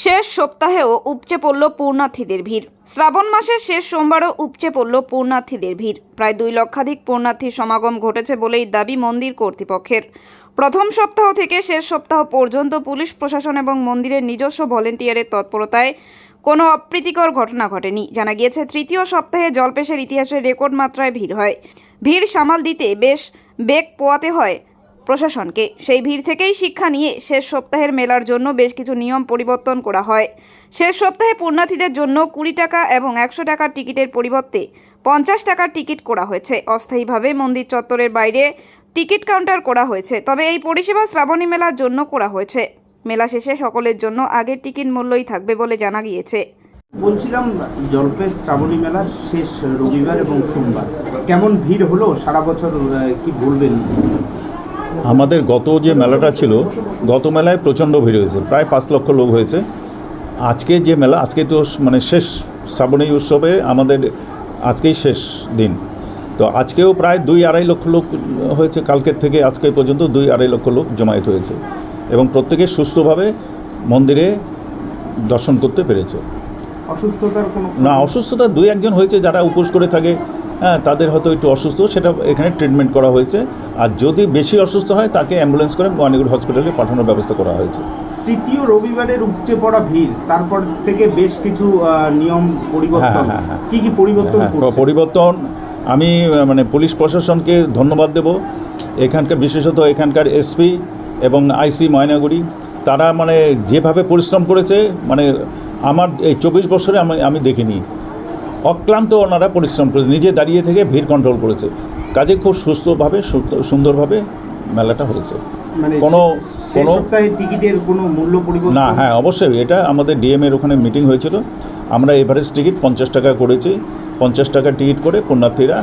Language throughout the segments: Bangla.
শেষ সপ্তাহেও উপচে পড়ল পূর্ণার্থীদের ভিড়। শ্রাবণ মাসের শেষ সোমবারও উপচে পড়ল পূর্ণার্থীদের ভিড়। প্রায় 2 লক্ষাধিক পূর্ণার্থীর সমাগম ঘটেছে বলেই দাবি মন্দির কর্তৃপক্ষের। প্রথম সপ্তাহ থেকে শেষ সপ্তাহ পর্যন্ত পুলিশ প্রশাসন এবং মন্দিরের নিজস্ব ভলেন্টিয়ারের তৎপরতায় কোনো অপ্রীতিকর ঘটনা ঘটেনি। জানা গিয়েছে, তৃতীয় সপ্তাহে জল্পেশের ইতিহাসে রেকর্ড মাত্রায় ভিড় হয়। ভিড় সামাল দিতে বেশ বেগ পোয়াতে হয় প্রশাসনকে। সেই ভিড় থেকেই শিক্ষা নিয়ে শেষ সপ্তাহের মেলার জন্য বেশ কিছু নিয়ম পরিবর্তন করা হয়। শেষ সপ্তাহে পূর্ণার্থীদের জন্য 20 টাকা এবং 100 টাকার টিকিটের পরিবর্তে 50 টাকার টিকিট করা হয়েছে। অস্থায়ীভাবে মন্দির চত্বরের বাইরে টিকিট কাউন্টার করা হয়েছে। তবে এই পরিষেবা শ্রাবণী মেলার জন্য করা হয়েছে। মেলা শেষে সকলের জন্য আগের টিকিট মূল্যই থাকবে বলে জানা গিয়েছে। বলছিলাম, জল্পেশ শ্রাবণী মেলার শেষ রবিবার এবং সোমবার কেমন ভিড় হলো সারা বছর, কি বলবেন? আমাদের গত যে মেলাটা ছিল, গত মেলায় প্রচণ্ড ভিড় হয়েছে, প্রায় 5 লক্ষ লোক হয়েছে। আজকে যে মেলা, আজকে তো মানে শেষ শ্রাবণী উৎসবে আমাদের আজকেই শেষ দিন, তো আজকেও প্রায় 2-2.5 লক্ষ লোক হয়েছে। কালকের থেকে আজকে পর্যন্ত 2-2.5 লক্ষ লোক জমায়েত হয়েছে এবং প্রত্যেকে সুস্থভাবে মন্দিরে দর্শন করতে পেরেছে। অসুস্থতার কোনো না, অসুস্থতা 2-1 জন হয়েছে যারা উপোস করে থাকে, হ্যাঁ, তাদের হয়তো একটু অসুস্থ, সেটা এখানে ট্রিটমেন্ট করা হয়েছে। আর যদি বেশি অসুস্থ হয় তাকে অ্যাম্বুলেন্স করে মণিগুড় হসপিটালে পাঠানোর ব্যবস্থা করা হয়েছে। তৃতীয় রবিবারের উপচে পড়া ভিড়, তারপর থেকে বেশ কিছু নিয়ম পরিবর্তন। কি কি পরিবর্তন? পরিবর্তন আমি মানে পুলিশ প্রশাসনকে ধন্যবাদ দেব। এখানকার বিশেষত এখানকার এসপি এবং আইসি ময়নাগুড়ি, তারা মানে যেভাবে পরিশ্রম করেছে, মানে আমার এই 24 বছরে আমি দেখিনি। অক্লান্ত ওনারা পরিশ্রম করেছে, নিজে দাঁড়িয়ে থেকে ভিড় কন্ট্রোল করেছে। কাজে খুব সুস্থভাবে সুন্দরভাবে মেলাটা হয়েছে। মানে কোনো টিকিটের কোনো মূল্য পরিবর্তন না? হ্যাঁ, অবশ্যই। এটা আমাদের ডিএমের ওখানে মিটিং হয়েছিল। আমরা এভারেজ টিকিট 50 টাকা করেছি। 50 টাকা টিকিট করে পুণ্যার্থীরা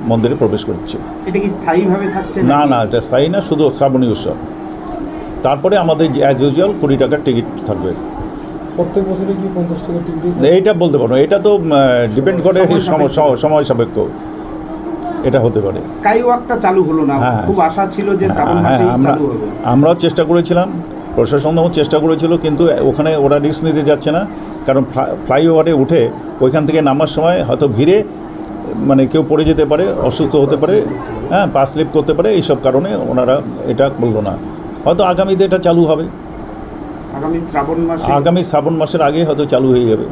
মন্দিরে প্রবেশ করছে। এটা কি স্থায়ীভাবে থাকছে? না না, এটা স্থায়ী না, শুধু শ্রাবণী উৎসব। তারপরে আমাদের অ্যাজ ইউজুয়াল 20 টাকার টিকিট থাকবে। প্রত্যেক বছরে কি 50 টাকা টিকিট? এইটা বলতে পারবো, এটা তো ডিপেন্ড করে সময় সাপেক্ষ, এটা হতে পারে। স্কাই ওয়াকটা চালু হলো না, খুব আশা ছিল যে শ্রাবণ মাসেই চালু হবে। আমরাও চেষ্টা করেছিলাম, প্রশাসনও চেষ্টা করেছিল, কিন্তু ওখানে ওরা রিস্ক নিতে যাচ্ছে না। কারণ ফ্লাইওভারে উঠে ওইখান থেকে নামার সময় হয়তো ভিড়ে মানে কেউ পড়ে যেতে পারে, অসুস্থ হতে পারে, হ্যাঁ, পা স্লিপ করতে পারে। এইসব কারণে ওনারা এটা বললো না। হয়তো আগামীতে এটা চালু হবে, আগামী শ্রাবণ মাসের আগে হয়তো চালু হয়ে যাবে।